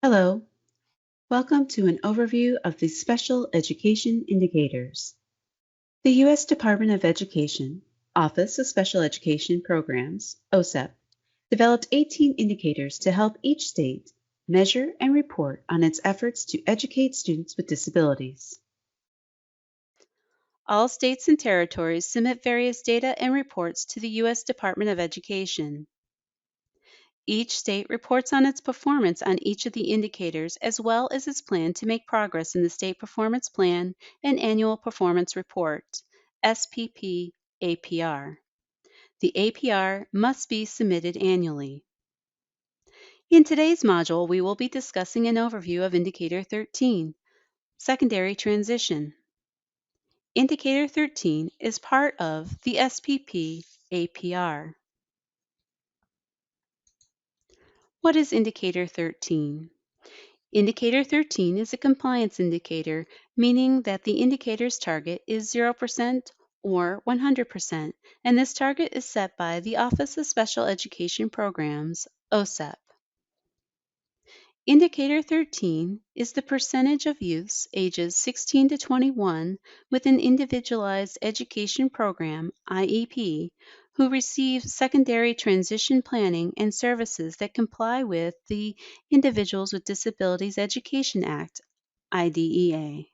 Hello, welcome to an overview of the Special Education Indicators. The U.S. Department of Education, Office of Special Education Programs, OSEP, developed 18 indicators to help each state measure and report on its efforts to educate students with disabilities. All states and territories submit various data and reports to the U.S. Department of Education. Each state reports on its performance on each of the indicators as well as its plan to make progress in the State Performance Plan and Annual Performance Report, SPP APR. The APR must be submitted annually. In today's module, we will be discussing an overview of Indicator 13, Secondary Transition. Indicator 13 is part of the SPP APR. What is Indicator 13? Indicator 13 is a compliance indicator, meaning that the indicator's target is 0% or 100%, and this target is set by the Office of Special Education Programs, OSEP. Indicator 13 is the percentage of youths ages 16 to 21 with an individualized education program, IEP, who receive secondary transition planning and services that comply with the Individuals with Disabilities Education Act, IDEA.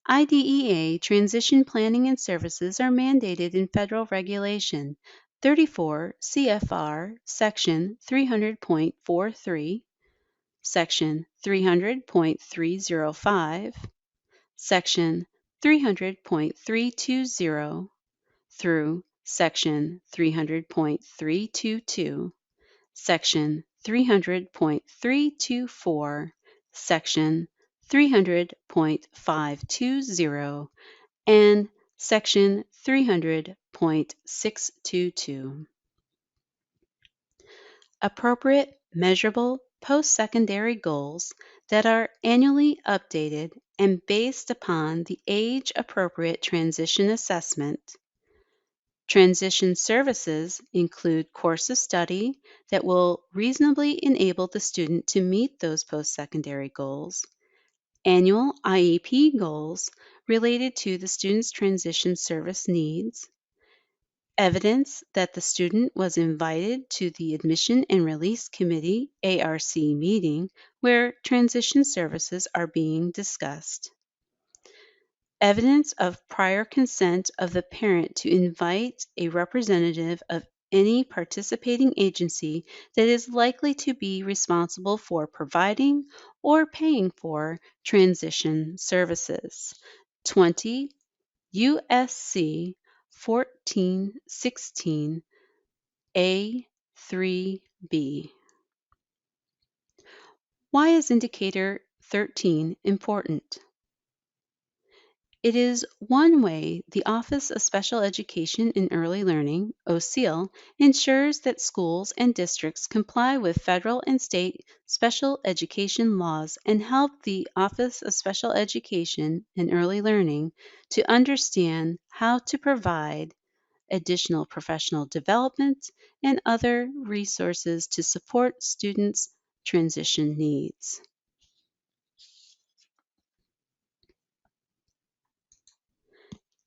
IDEA transition planning and services are mandated in federal regulation 34 CFR Section 300.43, Section 300.305, Section 300.320 through Section 300.322, Section 300.324, Section 300.520, and Section 300.622. Appropriate, measurable, post-secondary goals that are annually updated and based upon the age-appropriate transition assessment. Transition services include course of study that will reasonably enable the student to meet those post-secondary goals, annual IEP goals related to the student's transition service needs, evidence that the student was invited to the Admission and Release Committee ARC meeting where transition services are being discussed, evidence of prior consent of the parent to invite a representative of any participating agency that is likely to be responsible for providing or paying for transition services. 20 USC 1416 A3B. Why is Indicator 13 important? It is one way the Office of Special Education and Early Learning, OSEEL, ensures that schools and districts comply with federal and state special education laws and help the Office of Special Education and Early Learning to understand how to provide additional professional development and other resources to support students' transition needs.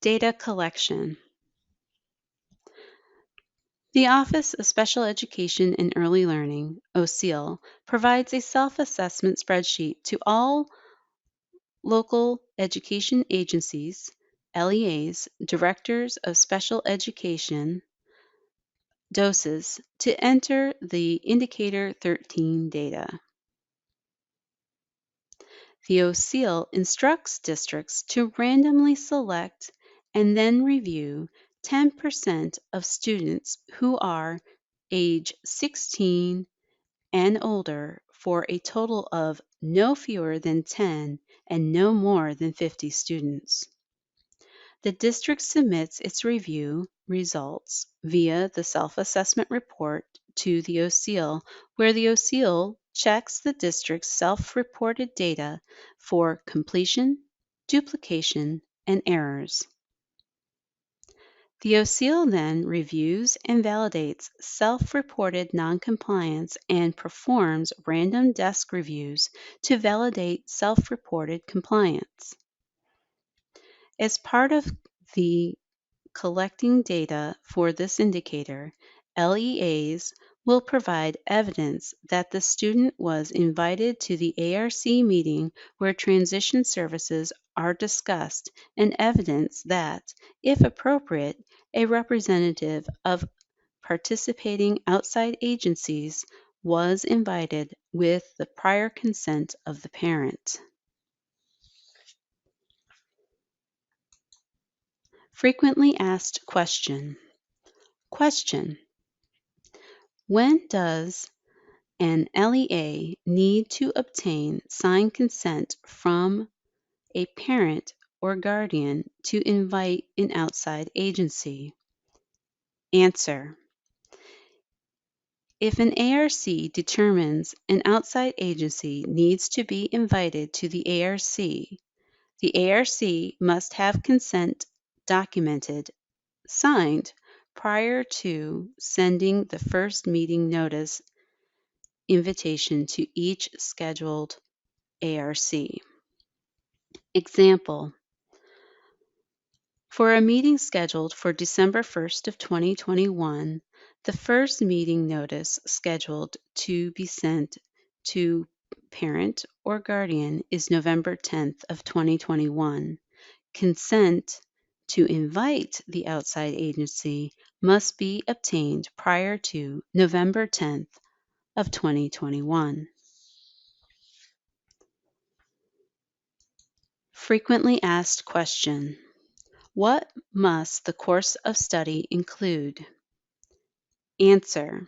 Data collection. The Office of Special Education and Early Learning, OSEEL, provides a self-assessment spreadsheet to all local education agencies, LEAs, directors of special education, DOSES, to enter the Indicator 13 data. The OSEEL instructs districts to randomly select and then review 10% of students who are age 16 and older for a total of no fewer than 10 and no more than 50 students. The district submits its review results via the self-assessment report to the OSEEL, where the OSEEL checks the district's self-reported data for completion, duplication, and errors. The OSEEL then reviews and validates self-reported noncompliance and performs random desk reviews to validate self-reported compliance. As part of the collecting data for this indicator, LEAs will provide evidence that the student was invited to the ARC meeting where transition services are discussed and evidence that, if appropriate, a representative of participating outside agencies was invited with the prior consent of the parent. Frequently asked question. Question. When does an LEA need to obtain signed consent from a parent or guardian to invite an outside agency? Answer. If an ARC determines an outside agency needs to be invited to the ARC must have consent documented, signed, prior to sending the first meeting notice invitation to each scheduled ARC. Example, for a meeting scheduled for December 1st of 2021, the first meeting notice scheduled to be sent to parent or guardian is November 10th of 2021. Consent to invite the outside agency must be obtained prior to November 10th of 2021. Frequently asked question. What must the course of study include? Answer.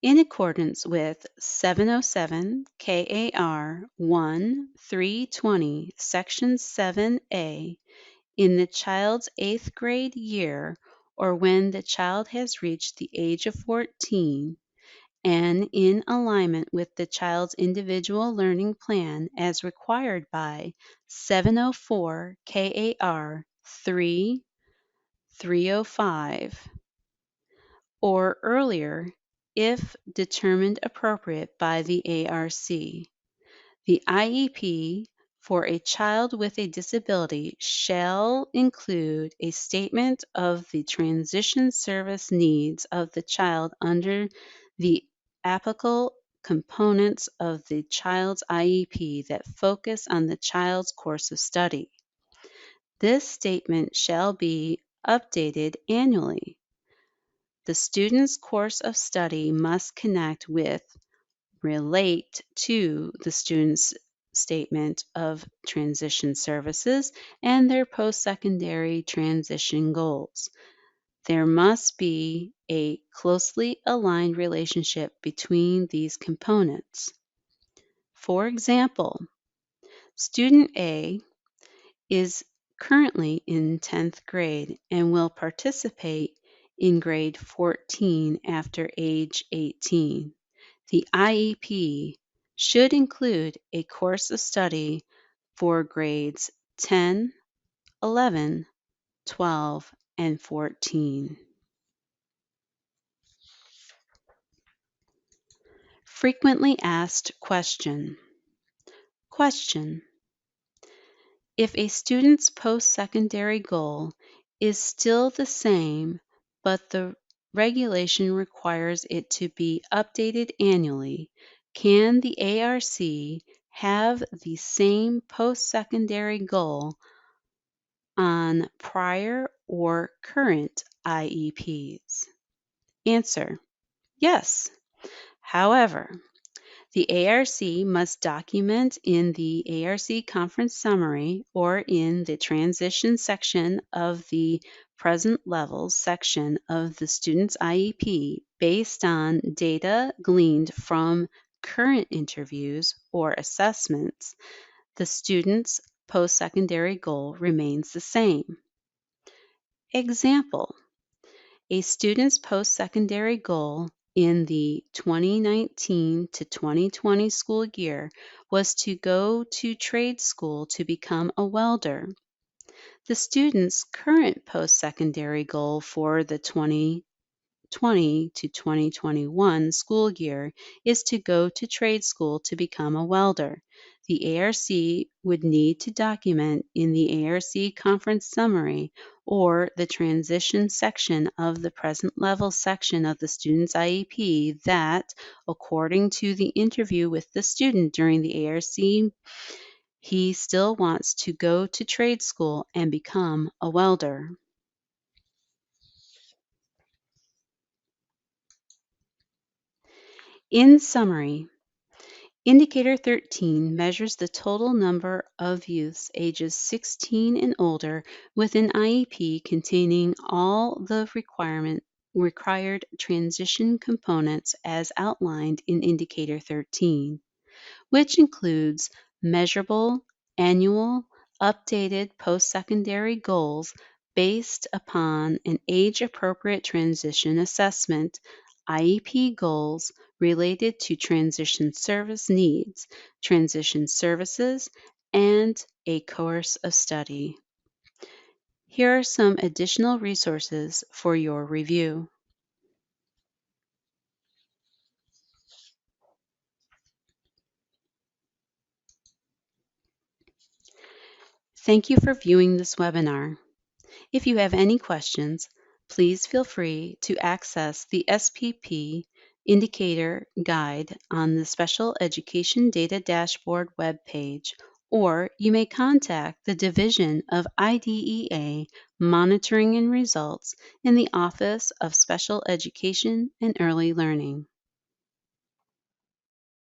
In accordance with 707 KAR 1 320, Section 7A, in the child's 8th grade year or when the child has reached the age of 14, and in alignment with the child's individual learning plan as required by 704 KAR 3 305 or earlier if determined appropriate by the ARC. The IEP for a child with a disability shall include a statement of the transition service needs of the child under the applicable components of the child's IEP that focus on the child's course of study. This statement shall be updated annually. The student's course of study must connect with, relate to the student's statement of transition services and their post-secondary transition goals. There must be a closely aligned relationship between these components. For example, student A is currently in 10th grade and will participate in grade 14 after age 18. The IEP should include a course of study for grades 10, 11, 12, and 14. Frequently asked question. Question. If a student's post-secondary goal is still the same, but the regulation requires it to be updated annually, can the ARC have the same post-secondary goal on prior or current IEPs? Answer: yes. However, the ARC must document in the ARC conference summary or in the transition section of the present levels section of the student's IEP based on data gleaned from current interviews or assessments. The student's post-secondary goal remains the same. Example: a student's post-secondary goal in the 2019 to 2020 school year was to go to trade school to become a welder. The student's current post-secondary goal for the 2020 to 2021 school year is to go to trade school to become a welder. The ARC would need to document in the ARC conference summary or the transition section of the present level section of the student's IEP that, according to the interview with the student during the ARC, he still wants to go to trade school and become a welder. In summary, Indicator 13 measures the total number of youths ages 16 and older with an IEP containing all the required transition components as outlined in Indicator 13, which includes measurable, annual, updated post-secondary goals based upon an age-appropriate transition assessment, IEP goals related to transition service needs, transition services, and a course of study. Here are some additional resources for your review. Thank you for viewing this webinar. If you have any questions, please feel free to access the SPP Indicator Guide on the Special Education Data Dashboard webpage, or you may contact the Division of IDEA Monitoring and Results in the Office of Special Education and Early Learning.